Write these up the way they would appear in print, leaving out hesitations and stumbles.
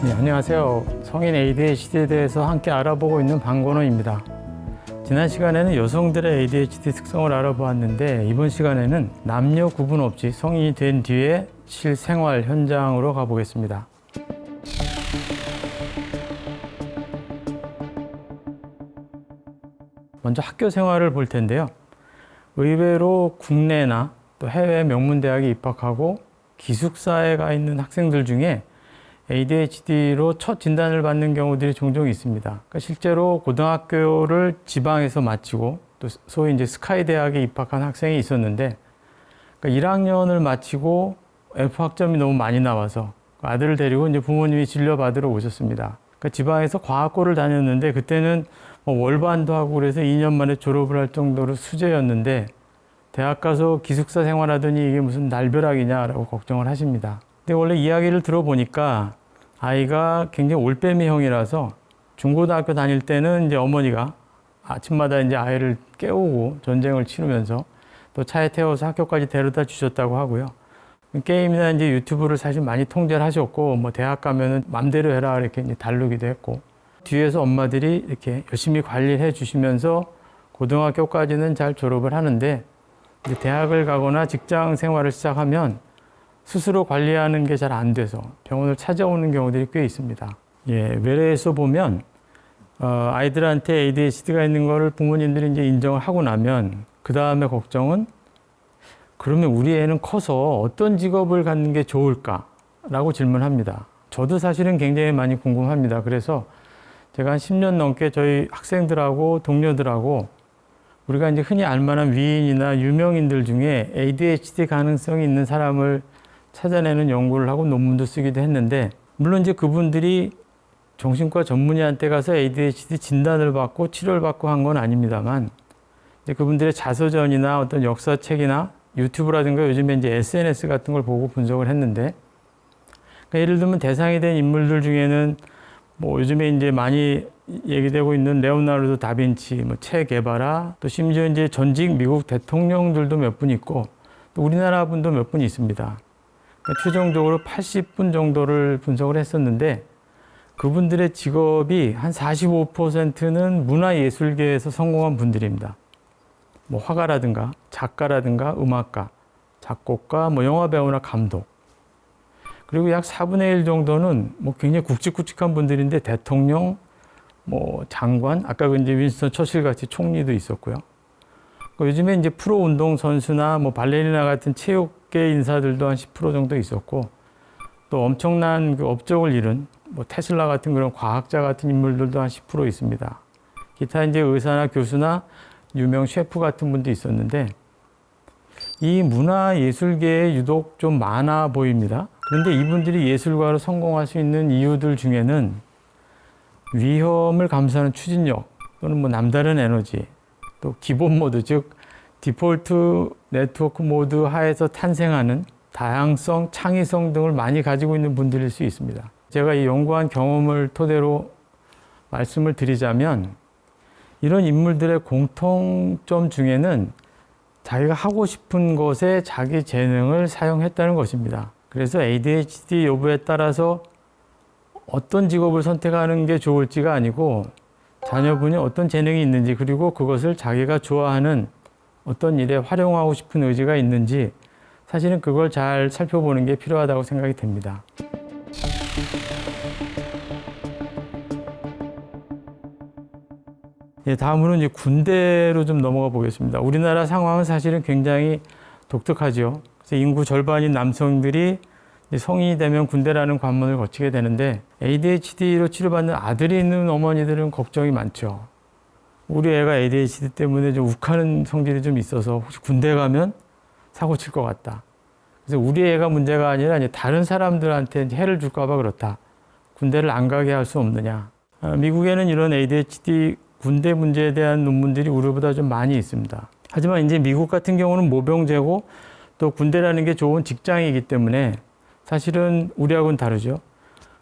네, 안녕하세요. 성인 ADHD에 대해서 함께 알아보고 있는 방건호입니다. 지난 시간에는 여성들의 ADHD 특성을 알아보았는데 이번 시간에는 남녀 구분 없이 성인이 된 뒤에 실생활 현장으로 가보겠습니다. 먼저 학교 생활을 볼 텐데요. 의외로 국내나 또 해외 명문대학에 입학하고 기숙사에 가 있는 학생들 중에 ADHD로 첫 진단을 받는 경우들이 종종 있습니다. 그러니까 실제로 고등학교를 지방에서 마치고 또 소위 이제 스카이 대학에 입학한 학생이 있었는데, 그러니까 1학년을 마치고 F학점이 너무 많이 나와서 아들을 데리고 이제 부모님이 진료받으러 오셨습니다. 그러니까 지방에서 과학고를 다녔는데 그때는 뭐 월반도 하고 그래서 2년 만에 졸업을 할 정도로 수재였는데 대학 가서 기숙사 생활하더니 이게 무슨 날벼락이냐라고 걱정을 하십니다. 근데 원래 이야기를 들어보니까 아이가 굉장히 올빼미형이라서 중고등학교 다닐 때는 이제 어머니가 아침마다 이제 아이를 깨우고 전쟁을 치르면서 또 차에 태워서 학교까지 데려다 주셨다고 하고요. 게임이나 이제 유튜브를 사실 많이 통제를 하셨고, 뭐 대학 가면은 맘대로 해라 이렇게 이제 다루기도 했고, 뒤에서 엄마들이 이렇게 열심히 관리를 해 주시면서 고등학교까지는 잘 졸업을 하는데, 이제 대학을 가거나 직장 생활을 시작하면 스스로 관리하는 게 잘 안 돼서 병원을 찾아오는 경우들이 꽤 있습니다. 외래에서 보면 아이들한테 ADHD가 있는 거를 부모님들이 이제 인정을 하고 나면 그 다음에 걱정은 그러면 우리 애는 커서 어떤 직업을 갖는 게 좋을까라고 질문합니다. 저도 사실은 굉장히 많이 궁금합니다. 그래서 제가 한 10년 넘게 저희 학생들하고 동료들하고 우리가 이제 흔히 알만한 위인이나 유명인들 중에 ADHD 가능성이 있는 사람을 찾아내는 연구를 하고 논문도 쓰기도 했는데, 물론 이제 그분들이 정신과 전문의한테 가서 ADHD 진단을 받고 치료를 받고 한 건 아닙니다만, 이제 그분들의 자서전이나 어떤 역사책이나 유튜브라든가 요즘에 이제 SNS 같은 걸 보고 분석을 했는데, 그러니까 예를 들면 대상이 된 인물들 중에는 뭐 요즘에 이제 많이 얘기되고 있는 레오나르도 다빈치, 뭐 체 게바라, 또 심지어 이제 전직 미국 대통령들도 몇 분 있고, 또 우리나라 분도 몇 분 있습니다. 그러니까 최종적으로 80분 정도를 분석을 했었는데, 그분들의 직업이 한 45%는 문화예술계에서 성공한 분들입니다. 뭐 화가라든가 작가라든가 음악가, 작곡가, 뭐 영화배우나 감독. 그리고 약 4분의 1 정도는 뭐 굉장히 굵직굵직한 분들인데 대통령, 뭐 장관, 아까 그 이제 윈스턴 처칠 같이 총리도 있었고요. 요즘에 이제 프로 운동 선수나 뭐 발레리나 같은 체육계 인사들도 한 10% 정도 있었고, 또 엄청난 그 업적을 이룬 뭐 테슬라 같은 그런 과학자 같은 인물들도 한 10% 있습니다. 기타 이제 의사나 교수나 유명 셰프 같은 분도 있었는데, 이 문화예술계에 유독 좀 많아 보입니다. 그런데 이분들이 예술가로 성공할 수 있는 이유들 중에는 위험을 감수하는 추진력, 또는 뭐 남다른 에너지, 또 기본 모드, 즉 디폴트 네트워크 모드 하에서 탄생하는 다양성, 창의성 등을 많이 가지고 있는 분들일 수 있습니다. 제가 이 연구한 경험을 토대로 말씀을 드리자면, 이런 인물들의 공통점 중에는 자기가 하고 싶은 것에 자기 재능을 사용했다는 것입니다. 그래서 ADHD 여부에 따라서 어떤 직업을 선택하는 게 좋을지가 아니고 자녀분이 어떤 재능이 있는지, 그리고 그것을 자기가 좋아하는 어떤 일에 활용하고 싶은 의지가 있는지, 사실은 그걸 잘 살펴보는 게 필요하다고 생각이 됩니다. 다음으로 이제 군대로 좀 넘어가 보겠습니다. 우리나라 상황은 사실은 굉장히 독특하죠. 그래서 인구 절반인 남성들이 성인이 되면 군대라는 관문을 거치게 되는데, ADHD로 치료받는 아들이 있는 어머니들은 걱정이 많죠. 우리 애가 ADHD 때문에 좀 욱하는 성질이 좀 있어서 혹시 군대 가면 사고 칠 것 같다. 그래서 우리 애가 문제가 아니라 이제 다른 사람들한테 해를 줄까 봐 그렇다. 군대를 안 가게 할 수 없느냐. 미국에는 이런 ADHD 군대 문제에 대한 논문들이 우리보다 좀 많이 있습니다. 하지만 이제 미국 같은 경우는 모병제고 또 군대라는 게 좋은 직장이기 때문에 사실은 우리하고는 다르죠.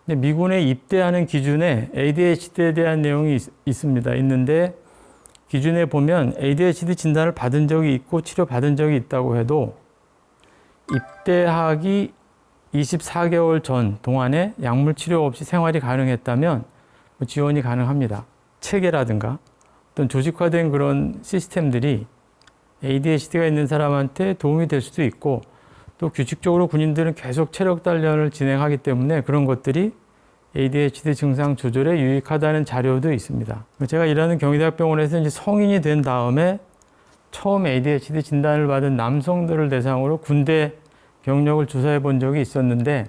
근데 미군에 입대하는 기준에 ADHD에 대한 내용이 있는데, 기준에 보면 ADHD 진단을 받은 적이 있고 치료받은 적이 있다고 해도 입대하기 24개월 전 동안에 약물 치료 없이 생활이 가능했다면 지원이 가능합니다. 체계라든가 어떤 조직화된 그런 시스템들이 ADHD가 있는 사람한테 도움이 될 수도 있고, 또 규칙적으로 군인들은 계속 체력 단련을 진행하기 때문에 그런 것들이 ADHD 증상 조절에 유익하다는 자료도 있습니다. 제가 일하는 경희대학병원에서 이제 성인이 된 다음에 처음 ADHD 진단을 받은 남성들을 대상으로 군대 경력을 조사해 본 적이 있었는데,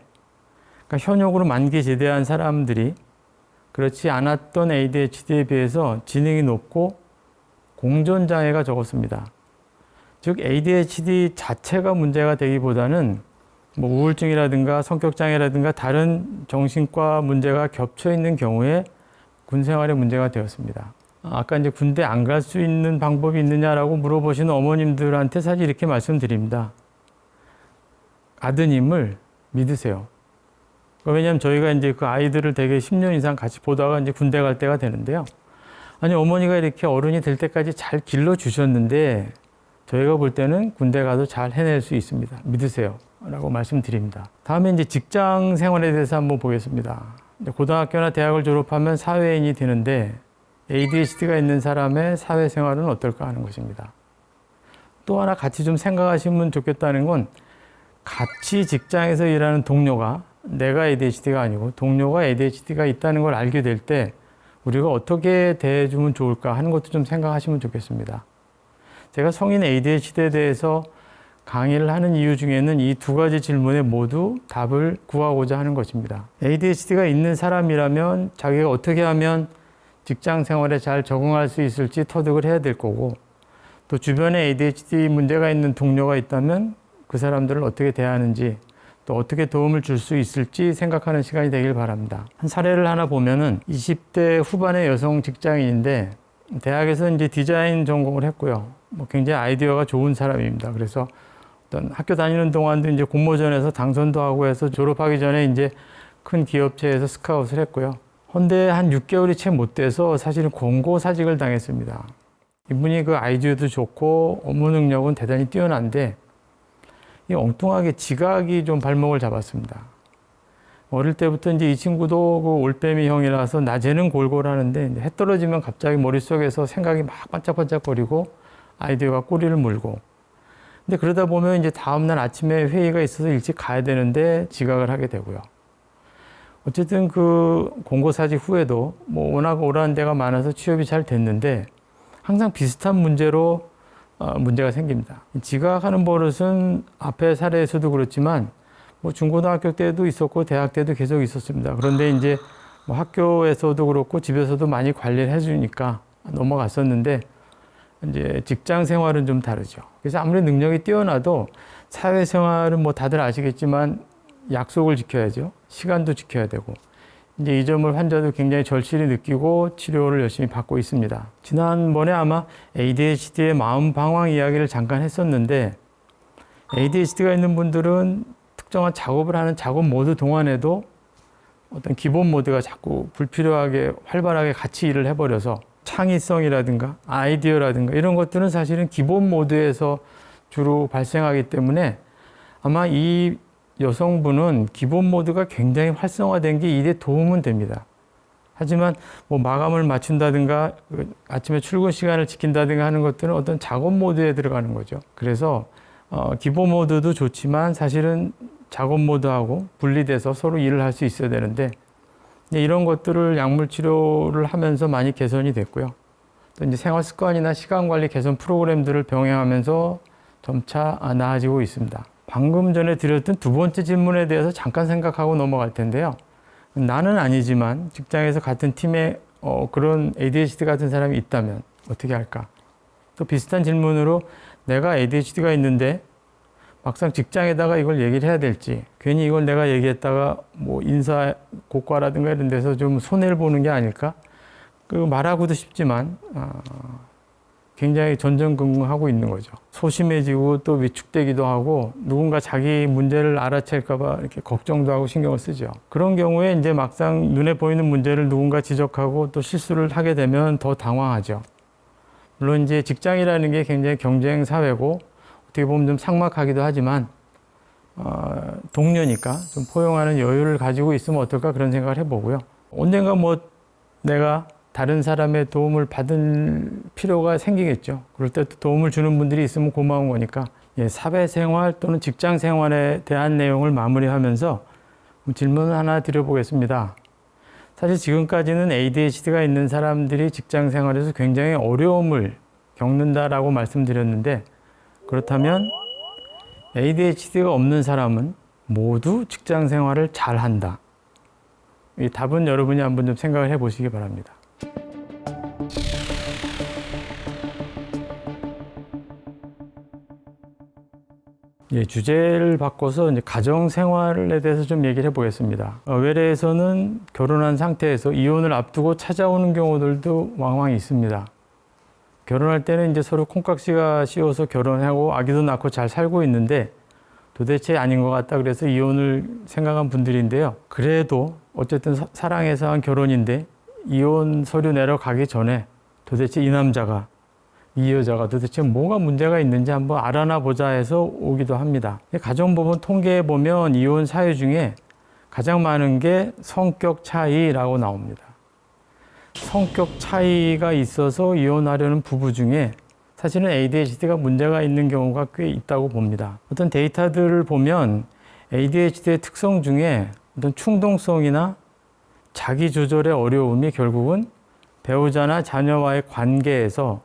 그러니까 현역으로 만기 제대한 사람들이 그렇지 않았던 ADHD에 비해서 지능이 높고 공존장애가 적었습니다. 즉 ADHD 자체가 문제가 되기보다는 뭐 우울증이라든가 성격장애라든가 다른 정신과 문제가 겹쳐 있는 경우에 군 생활에 문제가 되었습니다. 아까 이제 군대 안 갈 수 있는 방법이 있느냐라고 물어보시는 어머님들한테 사실 이렇게 말씀드립니다. 아드님을 믿으세요. 왜냐하면 저희가 이제 그 아이들을 대개 10년 이상 같이 보다가 이제 군대 갈 때가 되는데요. 아니, 어머니가 이렇게 어른이 될 때까지 잘 길러주셨는데 저희가 볼 때는 군대 가도 잘 해낼 수 있습니다. 믿으세요. 라고 말씀드립니다. 다음에 이제 직장 생활에 대해서 한번 보겠습니다. 고등학교나 대학을 졸업하면 사회인이 되는데 ADHD가 있는 사람의 사회생활은 어떨까 하는 것입니다. 또 하나 같이 좀 생각하시면 좋겠다는 건, 같이 직장에서 일하는 동료가, 내가 ADHD가 아니고 동료가 ADHD가 있다는 걸 알게 될 때 우리가 어떻게 대해주면 좋을까 하는 것도 좀 생각하시면 좋겠습니다. 제가 성인 ADHD에 대해서 강의를 하는 이유 중에는 이 두 가지 질문에 모두 답을 구하고자 하는 것입니다. ADHD가 있는 사람이라면 자기가 어떻게 하면 직장 생활에 잘 적응할 수 있을지 터득을 해야 될 거고, 또 주변에 ADHD 문제가 있는 동료가 있다면 그 사람들을 어떻게 대하는지, 또 어떻게 도움을 줄 수 있을지 생각하는 시간이 되길 바랍니다. 한 사례를 하나 보면은 20대 후반의 여성 직장인인데 대학에서 이제 디자인 전공을 했고요. 굉장히 아이디어가 좋은 사람입니다. 그래서 어떤 학교 다니는 동안도 이제 공모전에서 당선도 하고 해서 졸업하기 전에 이제 큰 기업체에서 스카웃을 했고요. 헌데 한 6개월이 채 못 돼서 사실은 권고사직을 당했습니다. 이분이 그 아이디어도 좋고 업무 능력은 대단히 뛰어난데 이 엉뚱하게 지각이 좀 발목을 잡았습니다. 어릴 때부터 이제 이 친구도 그 올빼미 형이라서 낮에는 골골하는데 해 떨어지면 갑자기 머릿속에서 생각이 막 반짝반짝거리고 아이디어가 꼬리를 물고, 근데 그러다 보면 이제 다음날 아침에 회의가 있어서 일찍 가야 되는데 지각을 하게 되고요. 어쨌든 그 공고사직 후에도 뭐 워낙 오라는 데가 많아서 취업이 잘 됐는데 항상 비슷한 문제로 문제가 생깁니다. 지각하는 버릇은 앞에 사례에서도 그렇지만 뭐 중고등학교 때도 있었고 대학 때도 계속 있었습니다. 그런데 이제 뭐 학교에서도 그렇고 집에서도 많이 관리를 해주니까 넘어갔었는데 이제 직장 생활은 좀 다르죠. 그래서 아무리 능력이 뛰어나도 사회생활은 뭐 다들 아시겠지만 약속을 지켜야죠. 시간도 지켜야 되고. 이제 이 점을 환자도 굉장히 절실히 느끼고 치료를 열심히 받고 있습니다. 지난번에 아마 ADHD의 마음 방황 이야기를 잠깐 했었는데, ADHD가 있는 분들은 특정한 작업을 하는 작업 모드 동안에도 어떤 기본 모드가 자꾸 불필요하게 활발하게 같이 일을 해버려서 창의성이라든가 아이디어라든가 이런 것들은 사실은 기본 모드에서 주로 발생하기 때문에 아마 이 여성분은 기본 모드가 굉장히 활성화된 게 일에 도움은 됩니다. 하지만 뭐 마감을 맞춘다든가 아침에 출근 시간을 지킨다든가 하는 것들은 어떤 작업 모드에 들어가는 거죠. 그래서 기본 모드도 좋지만 사실은 작업 모드하고 분리돼서 서로 일을 할 수 있어야 되는데 이런 것들을 약물 치료를 하면서 많이 개선이 됐고요. 또 이제 생활 습관이나 시간 관리 개선 프로그램들을 병행하면서 점차 나아지고 있습니다. 방금 전에 드렸던 두 번째 질문에 대해서 잠깐 생각하고 넘어갈 텐데요. 나는 아니지만 직장에서 같은 팀에 그런 ADHD 같은 사람이 있다면 어떻게 할까? 또 비슷한 질문으로 내가 ADHD가 있는데 막상 직장에다가 이걸 얘기를 해야 될지, 괜히 이걸 내가 얘기했다가 뭐 인사 고과라든가 이런 데서 좀 손해를 보는 게 아닐까? 그 말하고도 싶지만 굉장히 전전긍긍하고 있는 거죠. 소심해지고 또 위축되기도 하고 누군가 자기 문제를 알아챌까 봐 이렇게 걱정도 하고 신경을 쓰죠. 그런 경우에 이제 막상 눈에 보이는 문제를 누군가 지적하고 또 실수를 하게 되면 더 당황하죠. 물론 이제 직장이라는 게 굉장히 경쟁 사회고 어떻게 보면 좀 삭막하기도 하지만 동료니까 좀 포용하는 여유를 가지고 있으면 어떨까 그런 생각을 해보고요. 언젠가 뭐 내가 다른 사람의 도움을 받을 필요가 생기겠죠. 그럴 때 또 도움을 주는 분들이 있으면 고마운 거니까 사회생활 또는 직장생활에 대한 내용을 마무리하면서 질문 하나 드려보겠습니다. 사실 지금까지는 ADHD가 있는 사람들이 직장생활에서 굉장히 어려움을 겪는다라고 말씀드렸는데, 그렇다면 ADHD가 없는 사람은 모두 직장생활을 잘한다. 이 답은 여러분이 한번 좀 생각을 해보시기 바랍니다. 주제를 바꿔서 이제 가정생활에 대해서 좀 얘기를 해보겠습니다. 외래에서는 결혼한 상태에서 이혼을 앞두고 찾아오는 경우들도 왕왕 있습니다. 결혼할 때는 이제 서로 콩깍지가 씌워서 결혼하고 아기도 낳고 잘 살고 있는데 도대체 아닌 것 같다 그래서 이혼을 생각한 분들인데요. 그래도 어쨌든 사랑해서 한 결혼인데 이혼 서류 내러 가기 전에 도대체 이 남자가 이 여자가 도대체 뭐가 문제가 있는지 한번 알아나 보자 해서 오기도 합니다. 가정법원 통계에 보면 이혼 사유 중에 가장 많은 게 성격 차이라고 나옵니다. 성격 차이가 있어서 이혼하려는 부부 중에 사실은 ADHD가 문제가 있는 경우가 꽤 있다고 봅니다. 어떤 데이터들을 보면 ADHD의 특성 중에 어떤 충동성이나 자기 조절의 어려움이 결국은 배우자나 자녀와의 관계에서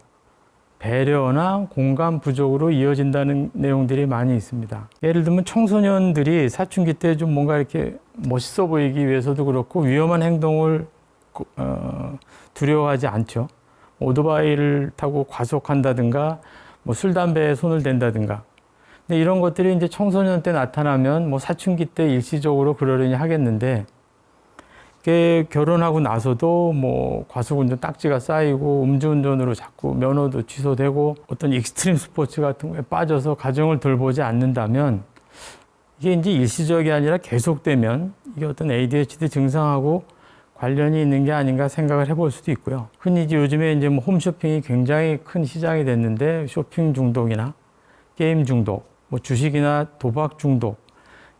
배려나 공감 부족으로 이어진다는 내용들이 많이 있습니다. 예를 들면 청소년들이 사춘기 때 좀 뭔가 이렇게 멋있어 보이기 위해서도 그렇고 위험한 행동을 두려워하지 않죠. 오토바이를 타고 과속한다든가 뭐 술, 담배에 손을 댄다든가. 근데 이런 것들이 이제 청소년 때 나타나면 뭐 사춘기 때 일시적으로 그러려니 하겠는데 결혼하고 나서도 뭐 과속운전 딱지가 쌓이고 음주운전으로 자꾸 면허도 취소되고 어떤 익스트림 스포츠 같은 거에 빠져서 가정을 돌보지 않는다면 이게 이제 일시적이 아니라 계속되면 이게 어떤 ADHD 증상하고 관련이 있는 게 아닌가 생각을 해볼 수도 있고요. 흔히 이제 요즘에 이제 뭐 홈쇼핑이 굉장히 큰 시장이 됐는데 쇼핑 중독이나 게임 중독, 뭐 주식이나 도박 중독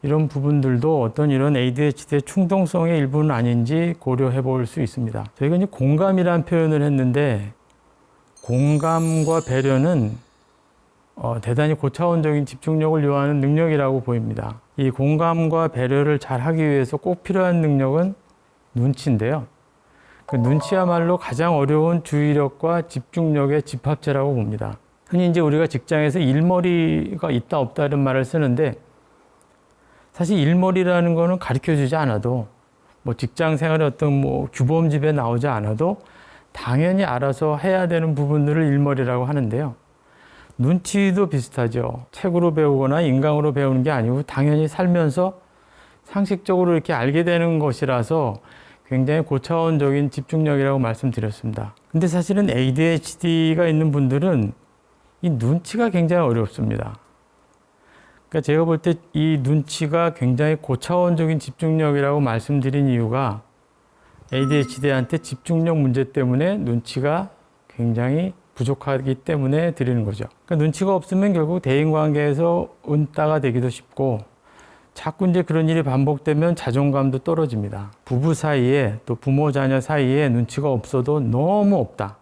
이런 부분들도 어떤 이런 ADHD의 충동성의 일부는 아닌지 고려해 볼 수 있습니다. 저희가 이제 공감이라는 표현을 했는데 공감과 배려는 대단히 고차원적인 집중력을 요하는 능력이라고 보입니다. 이 공감과 배려를 잘 하기 위해서 꼭 필요한 능력은 눈치인데요. 그 눈치야말로 가장 어려운 주의력과 집중력의 집합체라고 봅니다. 흔히 이제 우리가 직장에서 일머리가 있다 없다 이런 말을 쓰는데 사실 일머리라는 거는 가르쳐 주지 않아도 뭐 직장 생활의 어떤 뭐 규범집에 나오지 않아도 당연히 알아서 해야 되는 부분들을 일머리라고 하는데요. 눈치도 비슷하죠. 책으로 배우거나 인강으로 배우는 게 아니고 당연히 살면서 상식적으로 이렇게 알게 되는 것이라서 굉장히 고차원적인 집중력이라고 말씀드렸습니다. 근데 사실은 ADHD가 있는 분들은 이 눈치가 굉장히 어렵습니다. 그러니까 제가 볼 때 이 눈치가 굉장히 고차원적인 집중력이라고 말씀드린 이유가 ADHD한테 집중력 문제 때문에 눈치가 굉장히 부족하기 때문에 드리는 거죠. 그러니까 눈치가 없으면 결국 대인관계에서 은따가 되기도 쉽고 자꾸 이제 그런 일이 반복되면 자존감도 떨어집니다. 부부 사이에 또 부모 자녀 사이에 눈치가 없어도 너무 없다.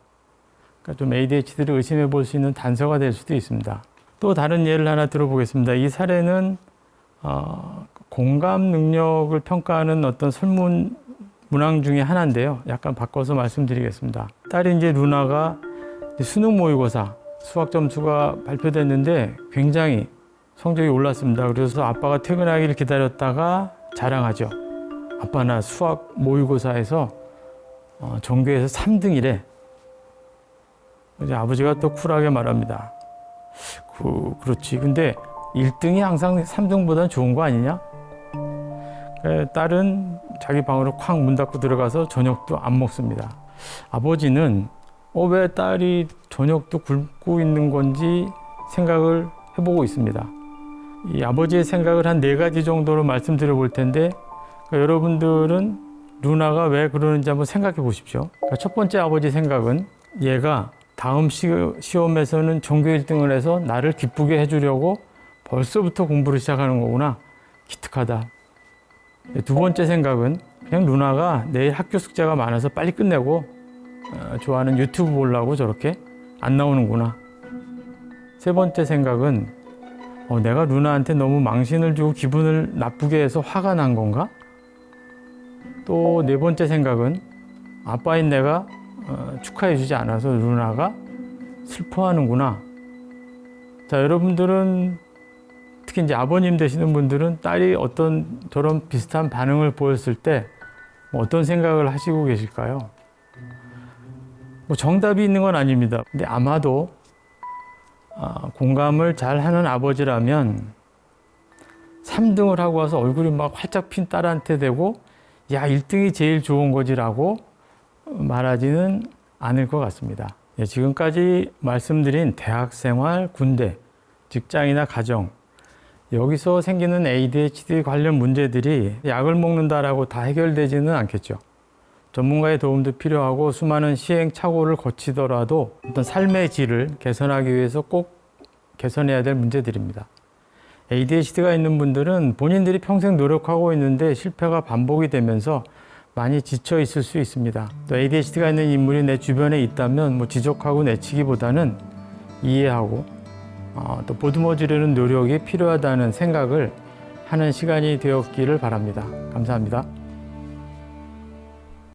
그러니까 좀 ADHD를 의심해 볼 수 있는 단서가 될 수도 있습니다. 또 다른 예를 하나 들어보겠습니다. 이 사례는 공감 능력을 평가하는 어떤 설문 문항 중에 하나인데요. 약간 바꿔서 말씀드리겠습니다. 딸이 이제 루나가 수능 모의고사 수학 점수가 발표됐는데 굉장히 성적이 올랐습니다. 그래서 아빠가 퇴근하기를 기다렸다가 자랑하죠. 아빠 나 수학 모의고사에서 전교에서 3등이래. 이제 아버지가 또 쿨하게 말합니다. 그렇지. 근데 1등이 항상 3등보다는 좋은 거 아니냐? 딸은 자기 방으로 콱 문 닫고 들어가서 저녁도 안 먹습니다. 아버지는 왜 딸이 저녁도 굶고 있는 건지 생각을 해보고 있습니다. 이 아버지의 생각을 한 4가지 정도로 말씀드려 볼 텐데 여러분들은 루나가 왜 그러는지 한번 생각해 보십시오. 첫 번째 아버지 생각은 얘가 다음 시험에서는 전교 1등을 해서 나를 기쁘게 해주려고 벌써부터 공부를 시작하는 거구나. 기특하다. 두 번째 생각은 그냥 누나가 내일 학교 숙제가 많아서 빨리 끝내고 좋아하는 유튜브 보려고 저렇게 안 나오는구나. 세 번째 생각은 내가 누나한테 너무 망신을 주고 기분을 나쁘게 해서 화가 난 건가? 또 네 번째 생각은 아빠인 내가 축하해 주지 않아서 누나가 슬퍼하는구나. 자, 여러분들은 특히 이제 아버님 되시는 분들은 딸이 어떤 저런 비슷한 반응을 보였을 때 어떤 생각을 하시고 계실까요? 뭐 정답이 있는 건 아닙니다. 근데 아마도 공감을 잘 하는 아버지라면 3등을 하고 와서 얼굴이 막 활짝 핀 딸한테 대고 야, 1등이 제일 좋은 거지라고 말하지는 않을 것 같습니다. 지금까지 말씀드린 대학생활, 군대, 직장이나 가정, 여기서 생기는 ADHD 관련 문제들이 약을 먹는다라고 다 해결되지는 않겠죠. 전문가의 도움도 필요하고 수많은 시행착오를 거치더라도 어떤 삶의 질을 개선하기 위해서 꼭 개선해야 될 문제들입니다. ADHD가 있는 분들은 본인들이 평생 노력하고 있는데 실패가 반복이 되면서 많이 지쳐 있을 수 있습니다. 또 ADHD가 있는 인물이 내 주변에 있다면 뭐 지적하고 내치기보다는 이해하고 또 보듬어주려는 노력이 필요하다는 생각을 하는 시간이 되었기를 바랍니다. 감사합니다.